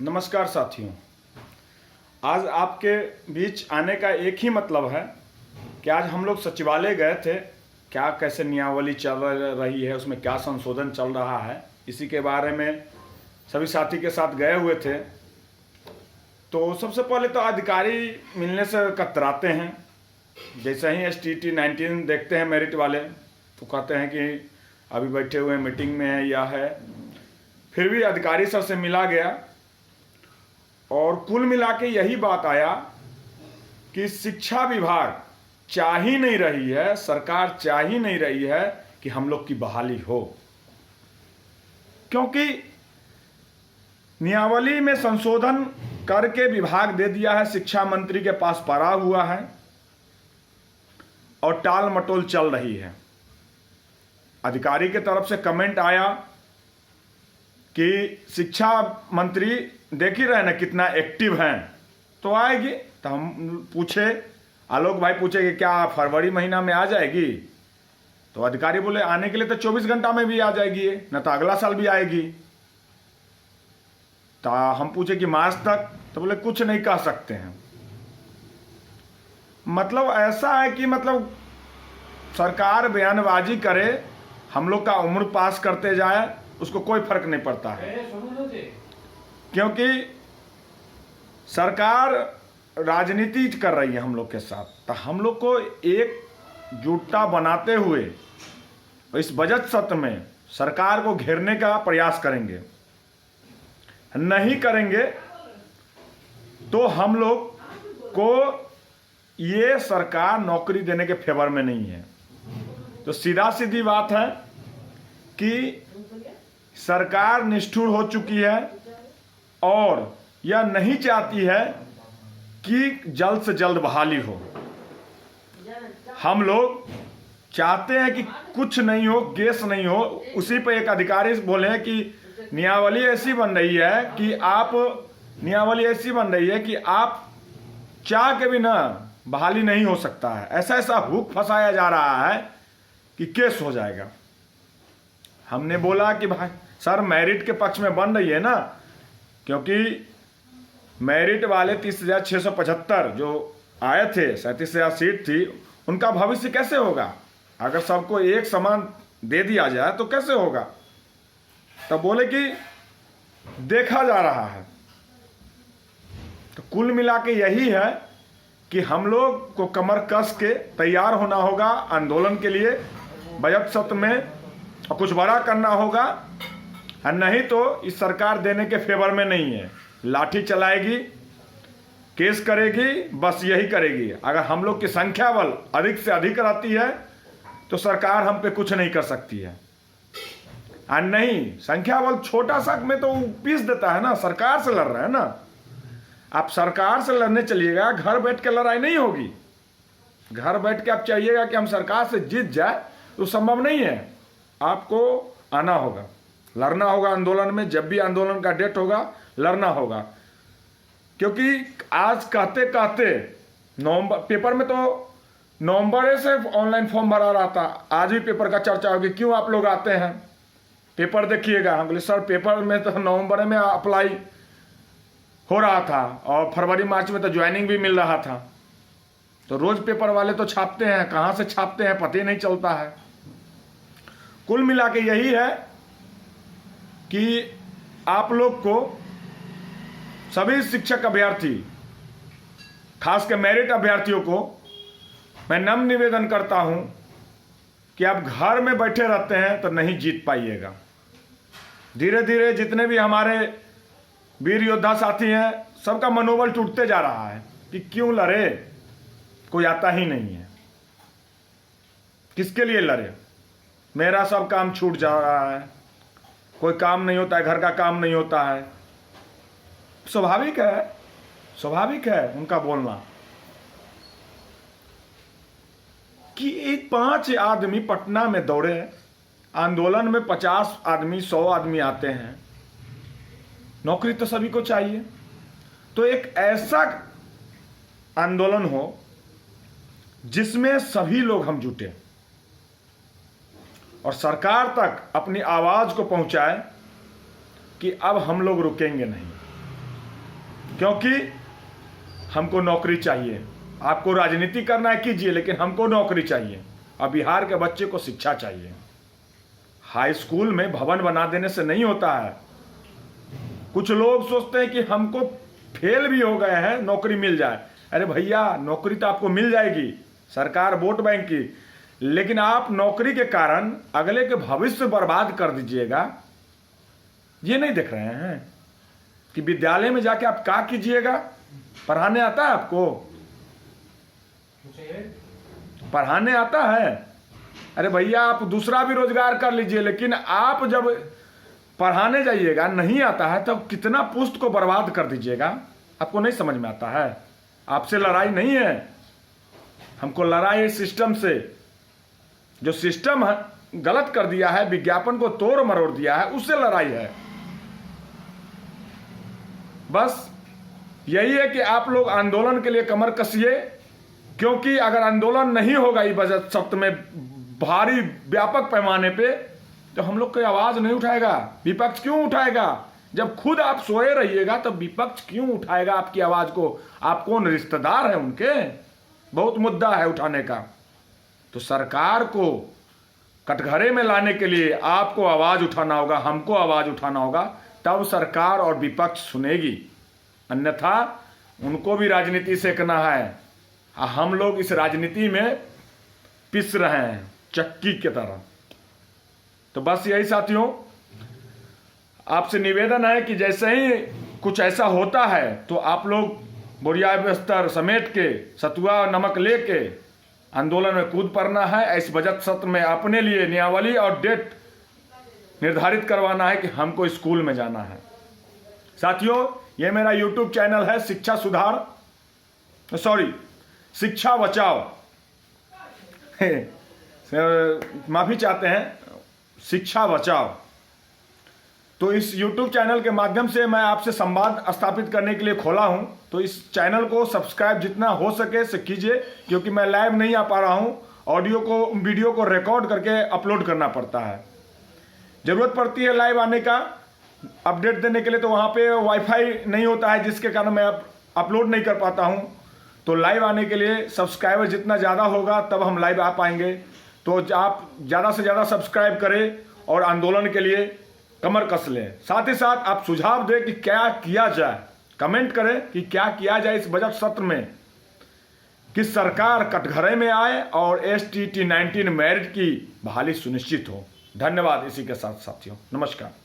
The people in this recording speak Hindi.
नमस्कार साथियों। आज आपके बीच आने का एक ही मतलब है कि आज हम लोग सचिवालय गए थे। क्या कैसे नियमावली चल रही है, उसमें क्या संशोधन चल रहा है, इसी के बारे में सभी साथी के साथ गए हुए थे। तो सबसे पहले तो अधिकारी मिलने से कतराते हैं। जैसे ही STT 19 देखते हैं मेरिट वाले तो कहते हैं कि अभी बैठे हुए मीटिंग में है या है। फिर भी अधिकारी सर से मिला गया और कुल मिला के यही बात आया कि शिक्षा विभाग चाह ही नहीं रही है, सरकार चाह ही नहीं रही है कि हम लोग की बहाली हो, क्योंकि नियमावली में संशोधन करके विभाग दे दिया है, शिक्षा मंत्री के पास पड़ा हुआ है और टाल मटोल चल रही है। अधिकारी के तरफ से कमेंट आया कि शिक्षा मंत्री देख ही रहे ना कितना एक्टिव हैं, तो आएगी। तो हम पूछे, आलोक भाई पूछे कि क्या फरवरी महीना में आ जाएगी? तो अधिकारी बोले आने के लिए तो 24 घंटा में भी आ जाएगी, न तो अगला साल भी आएगी। तो हम पूछे कि मार्च तक? तो बोले कुछ नहीं कह सकते हैं। मतलब ऐसा है कि सरकार बयानबाजी करे, हम लोग का उम्र पास करते जाए, उसको कोई फर्क नहीं पड़ता है, क्योंकि सरकार राजनीति कर रही है हम लोग के साथ। तो हम लोग को एकजुटता बनाते हुए इस बजट सत्र में सरकार को घेरने का प्रयास करेंगे। नहीं करेंगे तो हम लोग को ये सरकार नौकरी देने के फेवर में नहीं है। तो सीधा सीधी बात है कि सरकार निष्ठुर हो चुकी है और यह नहीं चाहती है कि जल्द से जल्द बहाली हो। हम लोग चाहते हैं कि कुछ नहीं हो, केस नहीं हो। उसी पे एक अधिकारी बोले कि नियमावली ऐसी बन रही है कि आप चाह के भी ना बहाली नहीं हो सकता है। ऐसा हुक फंसाया जा रहा है कि केस हो जाएगा। हमने बोला कि भाई सर मेरिट के पक्ष में बन रही है ना, क्योंकि मेरिट वाले 30,675 जो आए थे, 37,000 सीट थी, उनका भविष्य कैसे होगा? अगर सबको एक समान दे दिया जाए तो कैसे होगा? तब बोले कि देखा जा रहा है। तो कुल मिला के यही है कि हम लोग को कमर कस के तैयार होना होगा आंदोलन के लिए। बजट सत्र में और कुछ बड़ा करना होगा, और नहीं तो इस सरकार देने के फेवर में नहीं है। लाठी चलाएगी, केस करेगी, बस यही करेगी। अगर हम लोग की संख्या बल अधिक से अधिक रहती है तो सरकार हम पे कुछ नहीं कर सकती है। और नहीं, संख्या बल छोटा सा में तो पीस देता है ना। सरकार से लड़ रहे हैं ना, आप सरकार से लड़ने चलिएगा, घर बैठ के लड़ाई नहीं होगी। घर बैठ के आप चाहिएगा कि हम सरकार से जीत जाए तो संभव नहीं है। आपको आना होगा, लड़ना होगा आंदोलन में। जब भी आंदोलन का डेट होगा लड़ना होगा, क्योंकि आज कहते कहते नवंबर, पेपर में तो नवंबर से ऑनलाइन फॉर्म भरा रहा था। आज भी पेपर का चर्चा होगी, क्यों आप लोग आते हैं, पेपर देखिएगा। हम बोले सर पेपर में तो नवंबर में अप्लाई हो रहा था और फरवरी मार्च में तो ज्वाइनिंग भी मिल रहा था। तो रोज पेपर वाले तो छापते हैं, कहाँ से छापते हैं पता ही नहीं चलता है। कुल मिला के यही है कि आप लोग को सभी शिक्षक अभ्यर्थी, खासकर मेरिट अभ्यर्थियों को मैं नम्र निवेदन करता हूं कि आप घर में बैठे रहते हैं तो नहीं जीत पाइएगा। धीरे धीरे जितने भी हमारे वीर योद्धा साथी हैं, सबका मनोबल टूटते जा रहा है कि क्यों लड़े, कोई आता ही नहीं है। किसके लिए लड़े? मेरा सब काम छूट जा रहा है, कोई काम नहीं होता है, घर का काम नहीं होता है। स्वाभाविक है उनका बोलना कि एक 5 आदमी पटना में दौड़े, आंदोलन में 50 आदमी 100 आदमी आते हैं। नौकरी तो सभी को चाहिए। तो एक ऐसा आंदोलन हो जिसमें सभी लोग हम जुटे और सरकार तक अपनी आवाज को पहुंचाए कि अब हम लोग रुकेंगे नहीं। क्योंकि हमको नौकरी चाहिए। आपको राजनीति करना है कीजिए, लेकिन हमको नौकरी चाहिए। और बिहार के बच्चे को शिक्षा चाहिए। हाई स्कूल में भवन बना देने से नहीं होता है। कुछ लोग सोचते हैं कि हमको फेल भी हो गए हैं, नौकरी मिल जाए। अरे भैया, नौकरी तो आपको मिल जाएगी, सरकार वोट बैंक की, लेकिन आप नौकरी के कारण अगले के भविष्य बर्बाद कर दीजिएगा। ये नहीं देख रहे हैं कि विद्यालय में जाके आप क्या कीजिएगा? पढ़ाने आता है आपको? पढ़ाने आता है? अरे भैया, आप दूसरा भी रोजगार कर लीजिए, लेकिन आप जब पढ़ाने जाइएगा नहीं आता है तब कितना पुष्ट को बर्बाद कर दीजिएगा। आपको नहीं समझ में आता है? आपसे लड़ाई नहीं है, हमको लड़ाई है सिस्टम से। जो सिस्टम गलत कर दिया है, विज्ञापन को तोड़ मरोड़ दिया है, उससे लड़ाई है। बस यही है कि आप लोग आंदोलन के लिए कमर कसिए, क्योंकि अगर आंदोलन नहीं होगा इस बजट सत्र में भारी व्यापक पैमाने पे, तो हम लोग कोई आवाज नहीं उठाएगा। विपक्ष क्यों उठाएगा? जब खुद आप सोए रहिएगा तब विपक्ष क्यों उठाएगा आपकी आवाज को? आप कौन रिश्तेदार है उनके? बहुत मुद्दा है उठाने का। तो सरकार को कटघरे में लाने के लिए आपको आवाज उठाना होगा, हमको आवाज उठाना होगा, तब सरकार और विपक्ष सुनेगी। अन्यथा उनको भी राजनीति सेकना है। हम लोग इस राजनीति में पिस रहे हैं चक्की की तरह। तो बस यही साथियों, आपसे निवेदन है कि जैसे ही कुछ ऐसा होता है तो आप लोग बोरिया बिस्तर समेट के, सतुआ नमक लेके आंदोलन में कूद पड़ना है। इस बजट सत्र में अपने लिए नियमावली और डेट निर्धारित करवाना है कि हमको स्कूल में जाना है। साथियों, ये मेरा यूट्यूब चैनल है शिक्षा बचाओ माफी चाहते हैं, शिक्षा बचाओ। तो इस यूट्यूब चैनल के माध्यम से मैं आपसे संवाद स्थापित करने के लिए खोला हूं। तो इस चैनल को सब्सक्राइब जितना हो सके से कीजिए, क्योंकि मैं लाइव नहीं आ पा रहा हूं। वीडियो को रिकॉर्ड करके अपलोड करना पड़ता है। जरूरत पड़ती है लाइव आने का, अपडेट देने के लिए, तो वहाँ पे वाईफाई नहीं होता है, जिसके कारण मैं अपलोड नहीं कर पाता हूँ। तो लाइव आने के लिए सब्सक्राइबर जितना ज़्यादा होगा तब हम लाइव आ पाएंगे। तो आप ज़्यादा से ज़्यादा सब्सक्राइब करें और आंदोलन के लिए कमर कस लें। साथ ही साथ आप सुझाव दें कि क्या किया जाए, कमेंट करें कि क्या किया जाए इस बजट सत्र में, कि सरकार कटघरे में आए और STT 19 मेरिट की बहाली सुनिश्चित हो। धन्यवाद। इसी के साथ साथियों, नमस्कार।